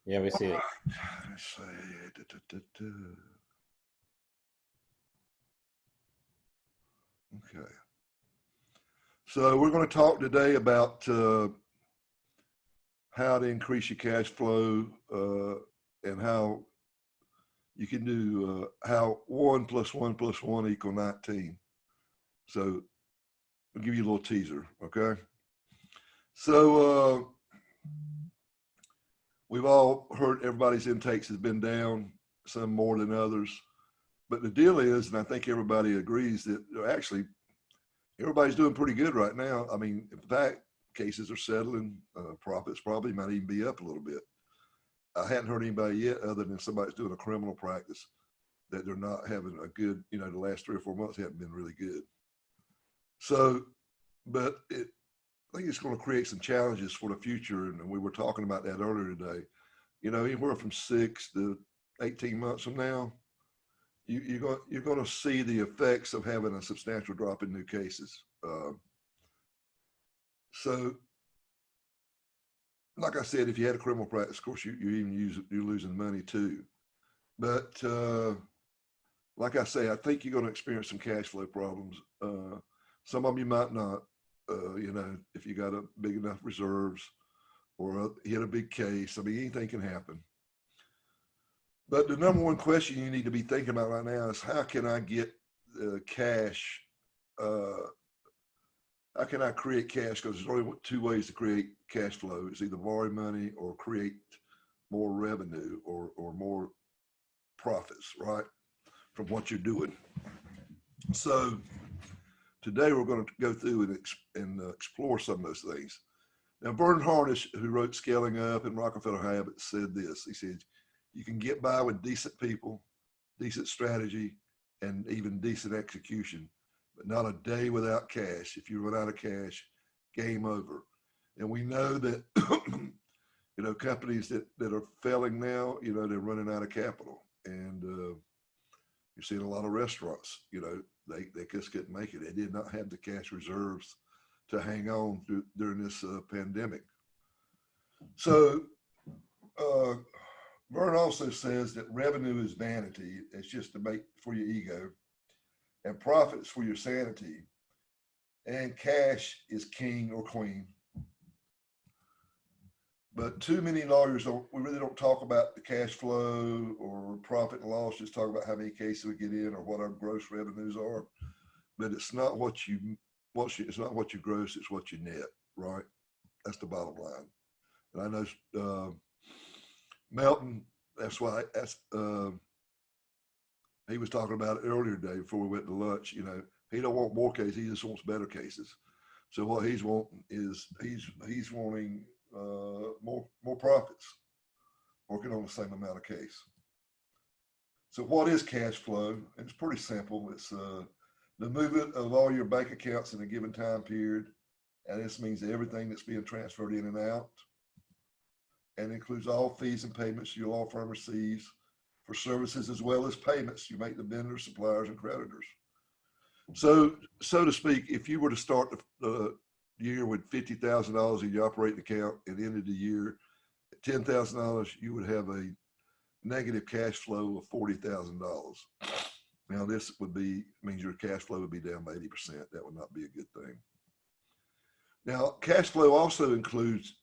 Yeah, we All see it. right. Let's see. Okay. So we're going to talk today about how to increase your cash flow and how you can do how 1 + 1 + 1 equal 19. So I'll give you a little teaser. Okay. So we've all heard everybody's intakes has been down, some more than others. But the deal is, and I think everybody agrees that actually everybody's doing pretty good right now. I mean, in fact, cases are settling. Profits probably might even be up a little bit. I hadn't heard anybody yet, other than somebody's doing a criminal practice, that they're not having a good. The last 3 or 4 months haven't been really good. So, but I think it's going to create some challenges for the future, and we were talking about that earlier today. Anywhere from 6 to 18 months from now, you're going to see the effects of having a substantial drop in new cases. So, like I said, if you had a criminal practice, of course, you're losing money too. But like I say, I think you're going to experience some cash flow problems. Some of them you might not. If you got a big enough reserves or hit a big case. I mean, anything can happen. But the number one question you need to be thinking about right now is how can I get cash? How can I create cash? Because there's only 2 ways to create cash flow. It's either borrow money or create more revenue or more profits, right, from what you're doing. So today we're going to go through and explore some of those things. Now, Vernon Harnish, who wrote Scaling Up and Rockefeller Habits, said this. He said, you can get by with decent people, decent strategy, and even decent execution, but not a day without cash. If you run out of cash, game over. And we know that, companies that are failing now, they're running out of capital. And you're seeing a lot of restaurants, they just couldn't make it. They did not have the cash reserves to hang on during this pandemic. So Vern also says that revenue is vanity. It's just to make for your ego, and profits for your sanity, and cash is king or queen. But too many lawyers we really don't talk about the cash flow or profit and loss, just talk about how many cases we get in or what our gross revenues are. But it's not it's not what you gross, it's what you net, right? That's the bottom line. And I know Melton, he was talking about it earlier today before we went to lunch. He don't want more cases, he just wants better cases. So what he's wanting is he's wanting more profits, working on the same amount of case. So what is cash flow? It's pretty simple. It's the movement of all your bank accounts in a given time period, and this means everything that's being transferred in and out, and includes all fees and payments your law firm receives for services as well as payments you make to vendors, suppliers, and creditors. So to speak, if you were to start the year with $50,000 in your operating account and ended the year at $10,000, you would have a negative cash flow of $40,000. Now this means your cash flow would be down by 80%. That would not be a good thing. Now, cash flow also includes,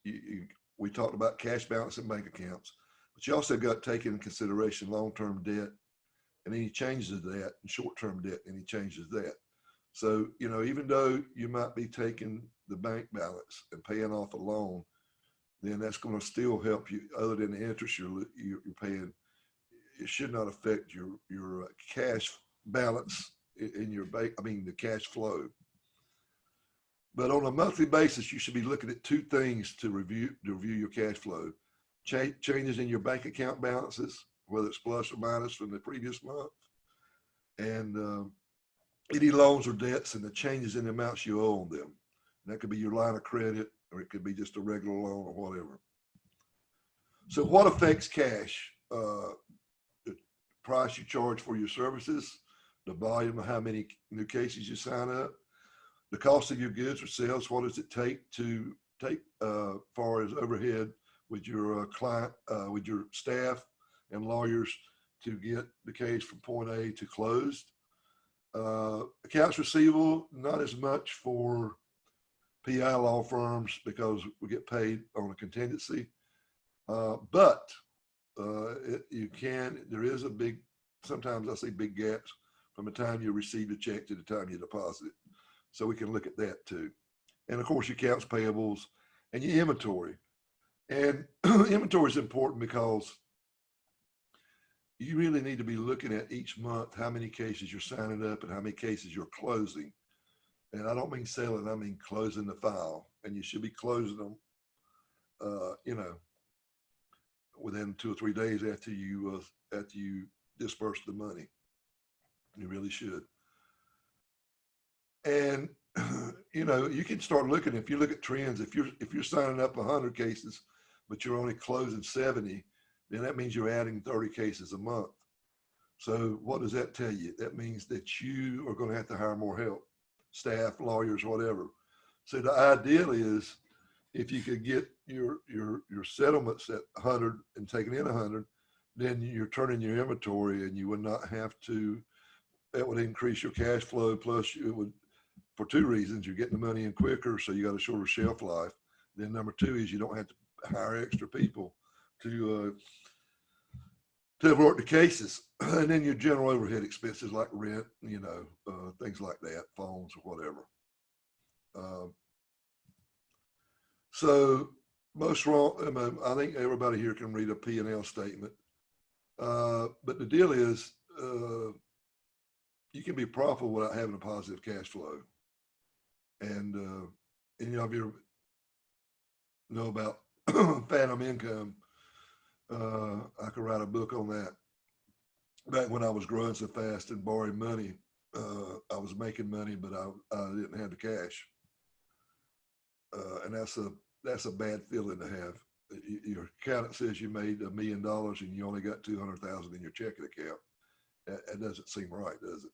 we talked about cash balance and bank accounts, but you also got to take into consideration long-term debt and any changes of that, and short-term debt, any changes of that. So, even though you might be taking the bank balance and paying off a loan, then that's going to still help you. Other than the interest you're paying, it should not affect your cash balance in your bank. I mean, the cash flow. But on a monthly basis, you should be looking at 2 things to review your cash flow: changes in your bank account balances, whether it's plus or minus from the previous month, and any loans or debts and the changes in the amounts you owe on them. And that could be your line of credit, or it could be just a regular loan or whatever. So what affects cash? The price you charge for your services, the volume of how many new cases you sign up, the cost of your goods or sales. What does it take far as overhead with your client, with your staff and lawyers to get the case from point A to closed. Accounts receivable, not as much for PI law firms because we get paid on a contingency. But there is a big, sometimes I see big gaps from the time you receive the check to the time you deposit it. So we can look at that too. And of course, your accounts payables and your inventory. And inventory is important because you really need to be looking at each month how many cases you're signing up and how many cases you're closing. And I don't mean selling, I mean closing the file. And you should be closing them, within 2 or 3 days after you disperse the money. You really should. And you can start looking. If you look at trends, if you're signing up 100 cases, but you're only closing 70, then that means you're adding 30 cases a month. So what does that tell you? That means that you are going to have to hire more help, staff, lawyers, whatever. So the ideal is if you could get your settlements at 100 and taking in 100, then you're turning your inventory, and you would not have to. That would increase your cash flow. Plus, it would, for 2 reasons: you're getting the money in quicker, so you got a shorter shelf life. Then number 2 is you don't have to hire extra people to work the cases. And then your general overhead expenses like rent, things like that, phones or whatever. So most wrong, I think everybody here can read a P&L statement. But the deal is, you can be profitable without having a positive cash flow. And any of you know about phantom income, I could write a book on that. Back when I was growing so fast and borrowing money, I was making money, but I didn't have the cash. And that's a bad feeling to have. Your accountant says you made $1 million and you only got 200,000 in your checking account. That doesn't seem right, does it?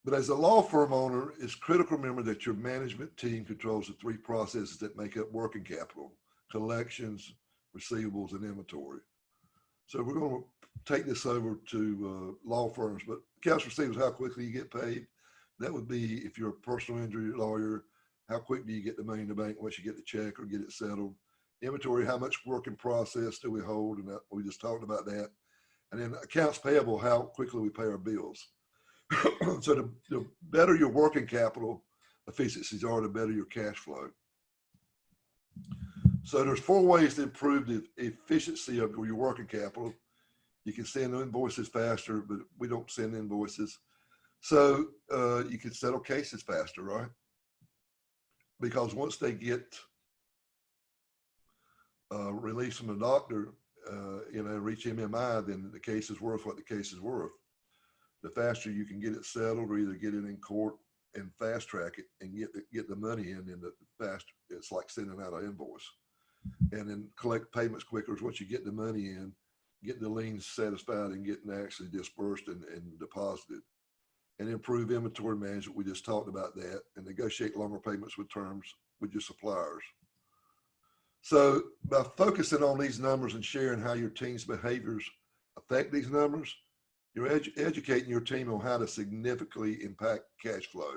But as a law firm owner, it's critical to remember that your management team controls the 3 processes that make up working capital: collections, receivables, and inventory. So we're going to take this over to law firms, but accounts receivables, how quickly you get paid. That would be, if you're a personal injury lawyer, how quick do you get the money in the bank once you get the check or get it settled? Inventory, how much work in process do we hold? And we just talked about that. And then accounts payable, how quickly we pay our bills. So the better your working capital efficiencies are, the better your cash flow. So there's 4 ways to improve the efficiency of your working capital. You can send invoices faster, but we don't send invoices. So you can settle cases faster, right? Because once they get released from the doctor, reach MMI, then the case is worth what the case is worth. The faster you can get it settled, or either get it in court and fast track it and get the money in, and the faster it's like sending out an invoice. And then collect payments quicker is once you get the money in, get the liens satisfied and getting actually dispersed and deposited. And improve inventory management. We just talked about that. And negotiate longer payments with terms with your suppliers. So by focusing on these numbers and sharing how your team's behaviors affect these numbers, you're educating your team on how to significantly impact cash flow.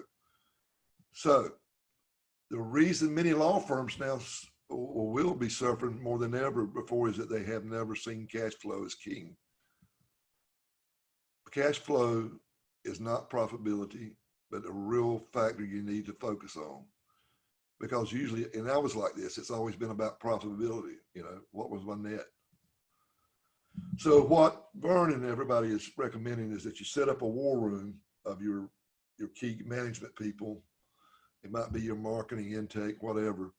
So the reason many law firms now will be suffering more than ever before is that they have never seen cash flow as king. Cash flow is not profitability, but a real factor you need to focus on. Because usually, and I was like this, it's always been about profitability. What was my net? So what Vern and everybody is recommending is that you set up a war room of your key management people. It might be your marketing intake, whatever.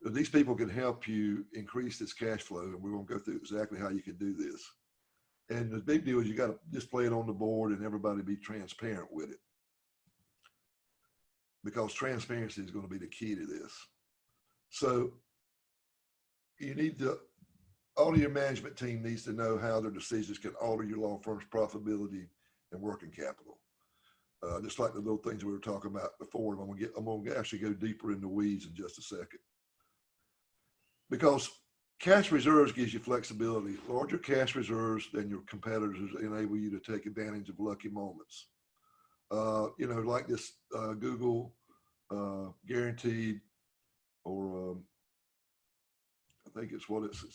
These people can help you increase this cash flow, and we're going to go through exactly how you can do this. And the big deal is you got to display it on the board and everybody be transparent with it. Because transparency is going to be the key to this. So you need to, all of your management team needs to know how their decisions can alter your law firm's profitability and working capital. Just like the little things we were talking about before. I'm going to actually go deeper in the weeds in just a second. because cash reserves gives you flexibility. Larger cash reserves than your competitors enable you to take advantage of lucky moments. You know, like this Google guaranteed, or I think it's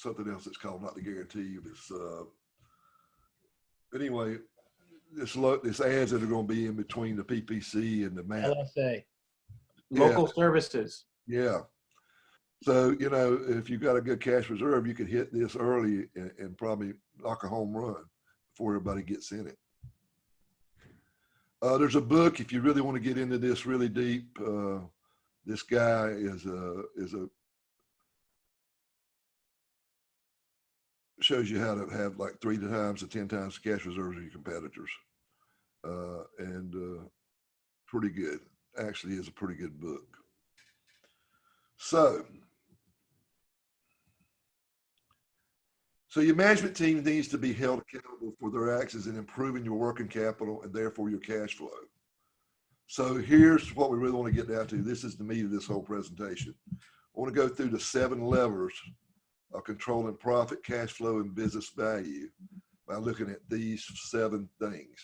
something else it's called, not the guarantee. It's anyway, this ads that are going to be in between the PPC and the MAP. LSA, Yeah, local services. yeah. So, you know, if you've got a good cash reserve, you could hit this early and probably knock a home run before everybody gets in it. There's a book, if you really want to get into this really deep. This guy shows you how to have like 3 times to 10 times the cash reserves of your competitors. And pretty good. Actually is a pretty good book. So your management team needs to be held accountable for their actions in improving your working capital and therefore your cash flow. So here's what we really want to get down to. This is the meat of this whole presentation. I want to go through the 7 levers of controlling profit, cash flow, and business value by looking at these 7 things: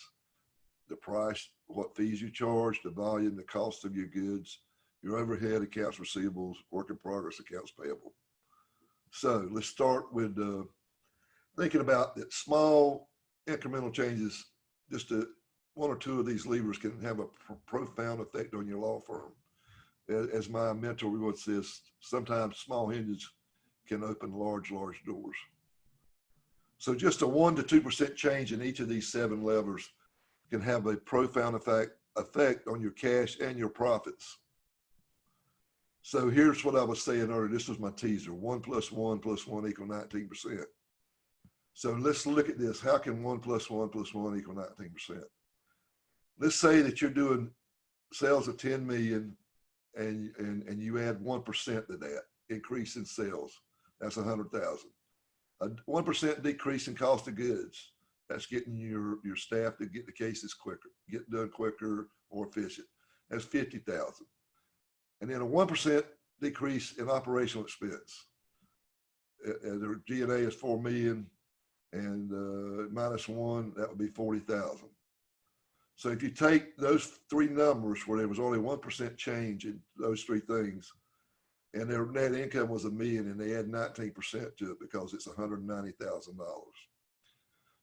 the price, what fees you charge, the volume, the cost of your goods, your overhead, accounts receivables, work in progress, accounts payable. So let's start with thinking about that small incremental changes. Just 1 or 2 of these levers can have a profound effect on your law firm. As my mentor once says, sometimes small hinges can open large doors. So just a 1 to 2% change in each of these 7 levers can have a profound effect on your cash and your profits. So here's what I was saying earlier. This was my teaser: 1 + 1 + 1 = 19%. So let's look at this. How can 1 + 1 + 1 = 19%? Let's say that you're doing sales of 10 million and you add 1% to that increase in sales. That's 100,000. A 1% decrease in cost of goods. That's getting your staff to get the cases quicker, get done quicker, more efficient. That's 50,000. And then a 1% decrease in operational expense. Their G&A is 4 million, and -1, that would be 40,000. So if you take those 3 numbers where there was only 1% change in those 3 things, and their net income was $1 million, and they add 19% to it because it's $190,000.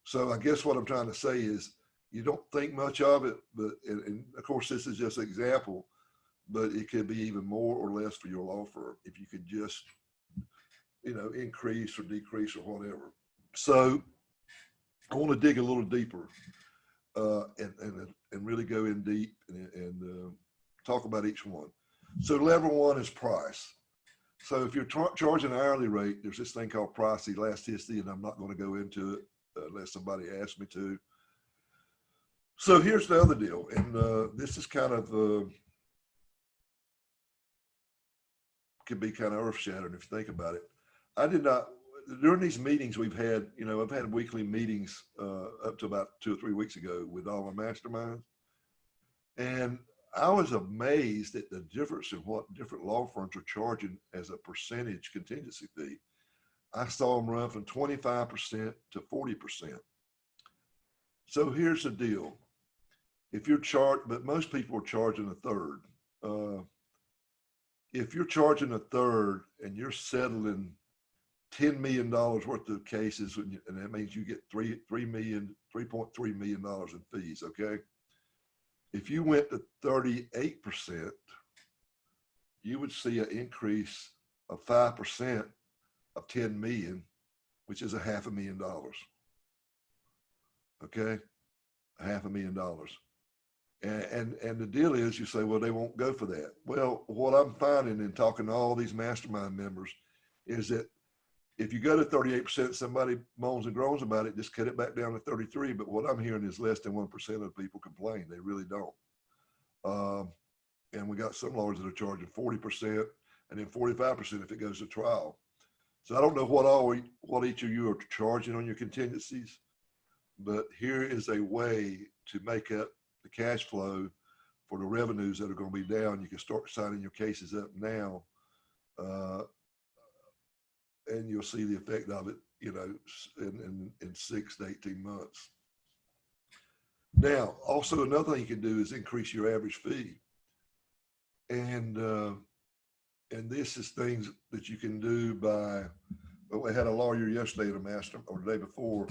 So I guess what I'm trying to say is you don't think much of it, but and of course this is just an example, but it could be even more or less for your law firm if you could just, you know, increase or decrease or whatever. So I want to dig a little deeper and really go in deep and talk about each one. So level 1 is price. So if you're charging an hourly rate, there's this thing called price elasticity, and I'm not going to go into it unless somebody asks me to. So here's the other deal, and this is kind of could be kind of earth-shattering if you think about it. I did not, during these meetings we've had, you know, I've had weekly meetings up to about 2 or 3 weeks ago with all my masterminds, and I was amazed at the difference in what different law firms are charging as a percentage contingency fee. I saw them run from 25% to 40%. So here's the deal. If you're but most people are charging a third. If you're charging a third and you're settling $10 million worth of cases, and that means you get $3.3 million in fees, okay? If you went to 38%, you would see an increase of 5% of 10 million, which is $500,000. Okay, $500,000. And the deal is, you say, well, they won't go for that. Well, what I'm finding in talking to all these mastermind members is that if you go to 38%, somebody moans and groans about it, just cut it back down to 33. But what I'm hearing is less than 1% of people complain. They really don't. And we got some lawyers that are charging 40% and then 45% if it goes to trial. So I don't know what each of you are charging on your contingencies, but here is a way to make up the cash flow for the revenues that are going to be down. You can start signing your cases up now and you'll see the effect of it, you know, in 6 to 18 months. Now, also another thing you can do is increase your average fee. And this is things that you can do by, well, we had a lawyer yesterday at a master, or the day before,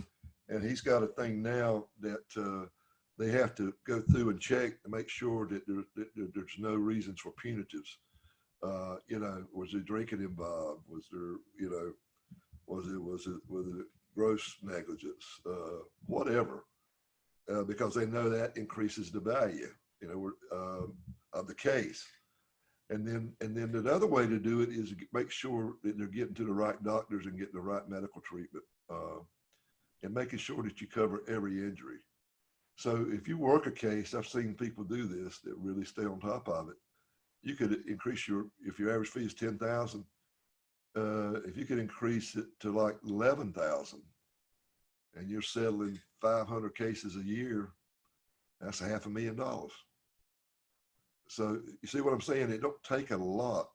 and he's got a thing now that they have to go through and check to make sure that there's no reasons for punitives. You know, was there drinking involved? Was there, you know, was it gross negligence? Whatever, because they know that increases the value, you know, of the case. And then another way to do it is make sure that they're getting to the right doctors and getting the right medical treatment, and making sure that you cover every injury. So if you work a case, I've seen people do this that really stay on top of it. You could increase if your average fee is 10,000, if you could increase it to like 11,000, and you're settling 500 cases a year, that's $500,000. So you see what I'm saying? It don't take a lot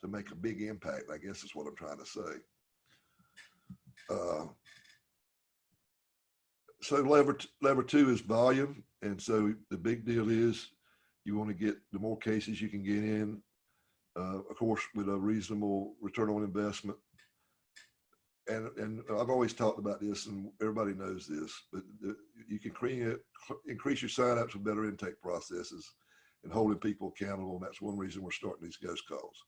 to make a big impact, I guess is what I'm trying to say. So lever 2 is volume. And so the big deal is you want to get the more cases you can get in, of course, with a reasonable return on investment. And I've always talked about this, and everybody knows this, but you can increase your signups with better intake processes and holding people accountable. And that's one reason we're starting these ghost calls.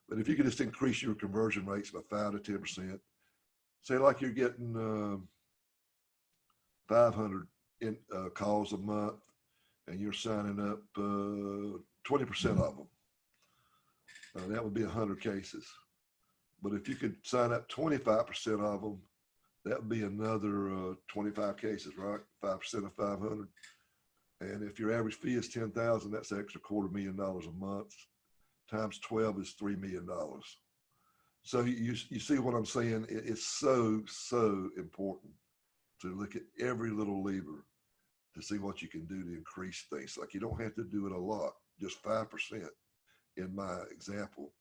But if you can just increase your conversion rates by 5 to 10%, say like you're getting 500 calls a month, and you're signing up 20% of them, that would be 100 cases. But if you could sign up 25% of them, that would be another 25 cases, right? 5% of 500. And if your average fee is 10,000, that's an extra $250,000 a month. Times 12 is $3 million. So you see what I'm saying? It's so important to look at every little lever to see what you can do to increase things. Like, you don't have to do it a lot. Just 5% in my example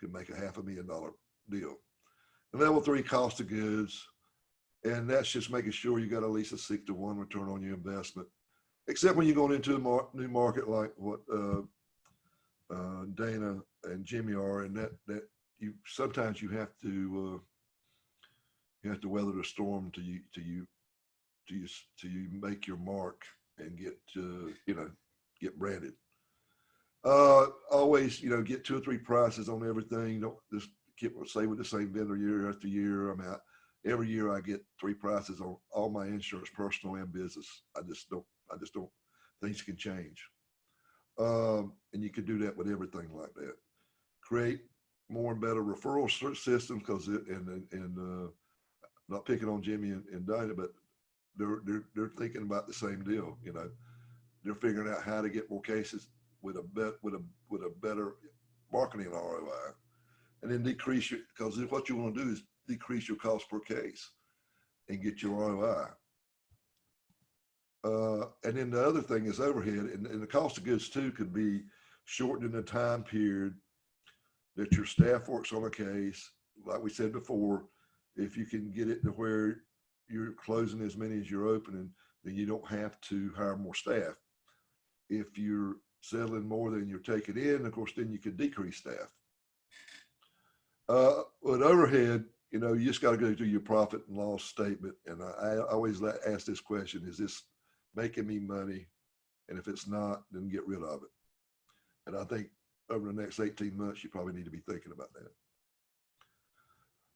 could make a $500,000 deal. And level 3, cost of goods. And that's just making sure you got at least a 6 to 1 return on your investment. Except when you're going into a new market like what Dana and Jimmy are, and that you sometimes you have to weather the storm to you make your mark and get get branded. Always, you know, get 2 or 3 prices on everything. Don't just stay with the same vendor year after year. I'm out. Every year I get 3 prices on all my insurance, personal and business. I just don't. Things can change, and you can do that with everything like that. Create more and better referral systems, because not picking on Jimmy and Dana, but they're thinking about the same deal. You know, they're figuring out how to get more cases with a better marketing ROI, and then decrease your, because what you want to do is decrease your cost per case and get your ROI. And then the other thing is overhead, and the cost of goods too could be shortening the time period that your staff works on a case. Like we said before, if you can get it to where you're closing as many as you're opening, then you don't have to hire more staff. If you're settling more than you're taking in, of course, then you could decrease staff. With overhead, you know, you just got to go through your profit and loss statement. And I always ask this question: is this making me money? And if it's not, then get rid of it. And I think over the next 18 months, you probably need to be thinking about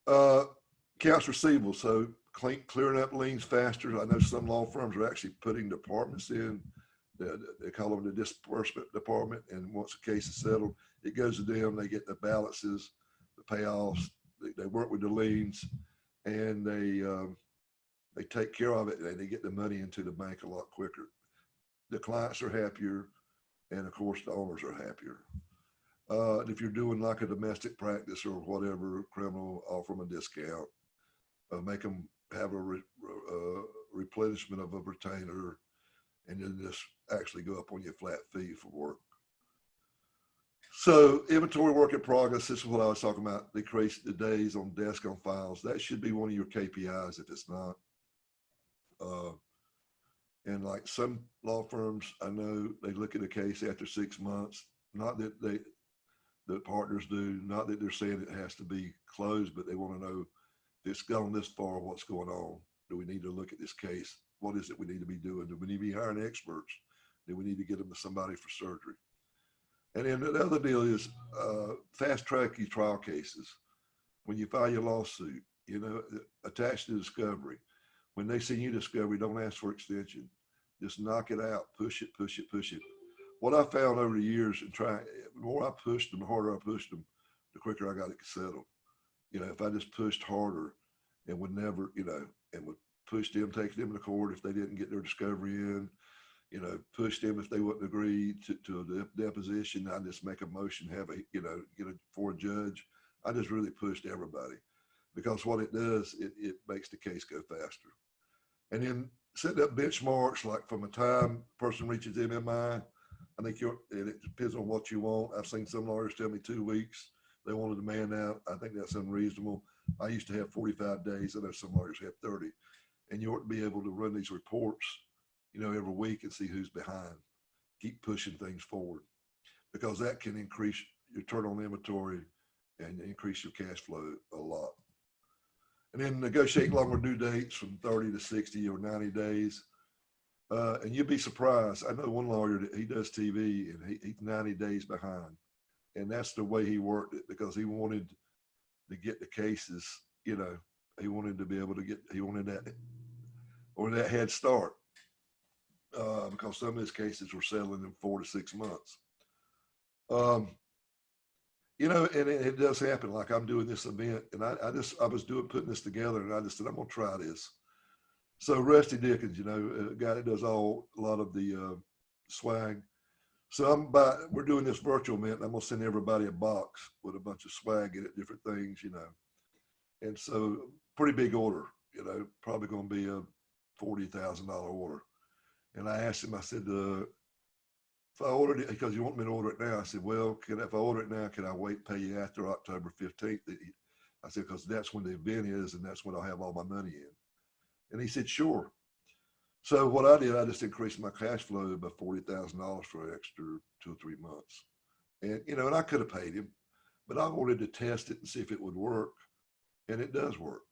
that. Accounts receivable. So clearing up liens faster. I know some law firms are actually putting departments in. They call them the disbursement department. And once a case is settled, it goes to them. They get the balances, the payoffs. They work with the liens, and they take care of it, and they get the money into the bank a lot quicker. The clients are happier, and of course the owners are happier. If you're doing like a domestic practice or whatever, criminal, offer them a discount, make them have a replenishment of a retainer, and then just actually go up on your flat fee for work. So inventory work in progress, this is what I was talking about, decrease the days on desk on files. That should be one of your KPIs if it's not. Uh, and like some law firms, I know they look at a case after 6 months, not that the partners do, not that they're saying it has to be closed, but they want to know if it's gone this far, what's going on? Do we need to look at this case? What is it we need to be doing? Do we need to be hiring experts? Do we need to get them to somebody for surgery? And then the other deal is fast track your trial cases. When you file your lawsuit, you know, attach the discovery. When they send you discovery, don't ask for extension. Just knock it out, push it, push it, push it. What I found over the years and the more I pushed them, the harder I pushed them, the quicker I got it settled. You know, if I just pushed harder and would never, you know, and would push them, take them to court if they didn't get their discovery in, you know, push them if they wouldn't agree to a deposition. I just make a motion, have a, you know, get it for a judge. I just really pushed everybody because what it does, it makes the case go faster. And then setting up benchmarks, like from a time person reaches MMI, I think it depends on what you want. I've seen some lawyers tell me 2 weeks. They want a demand out. I think that's unreasonable. I used to have 45 days. I know some lawyers have 30. And you ought to be able to run these reports, you know, every week and see who's behind. Keep pushing things forward because that can increase your turn on inventory and increase your cash flow a lot. And then negotiate longer due dates from 30 to 60 or 90 days. And you'd be surprised. I know one lawyer that he does TV and he's 90 days behind. And that's the way he worked it because he wanted to get the cases, you know, he wanted to be able to get, he wanted that, or that head start. Because some of his cases were settling in 4 to 6 months. You know, and it does happen. Like I'm doing this event, and I was putting this together, and I just said I'm gonna try this. So Rusty Dickens, you know, a guy that does a lot of the swag. So we're doing this virtual event. And I'm gonna send everybody a box with a bunch of swag in it, different things, you know. And so pretty big order, you know, probably gonna be a $40,000 order. And I asked him, I said, if I ordered it, because you want me to order it now, I said, well, if I order it now, can I wait, pay you after October 15th? I said, because that's when the event is and that's when I'll have all my money in. And he said, sure. So what I did, I just increased my cash flow by $40,000 for an extra 2 or 3 months. And, you know, and I could have paid him, but I wanted to test it and see if it would work. And it does work.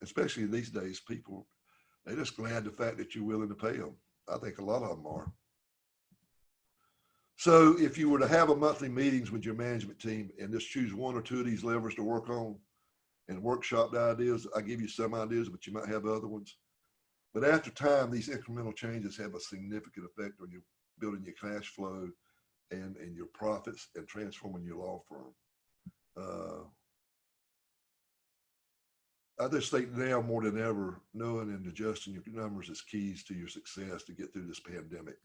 Especially these days, people, they're just glad the fact that you're willing to pay them. I think a lot of them are. So if you were to have a monthly meetings with your management team and just choose 1 or 2 of these levers to work on and workshop the ideas, I give you some ideas, but you might have other ones. But after time, these incremental changes have a significant effect on you building your cash flow and your profits and transforming your law firm. I just think now more than ever, knowing and adjusting your numbers is keys to your success to get through this pandemic.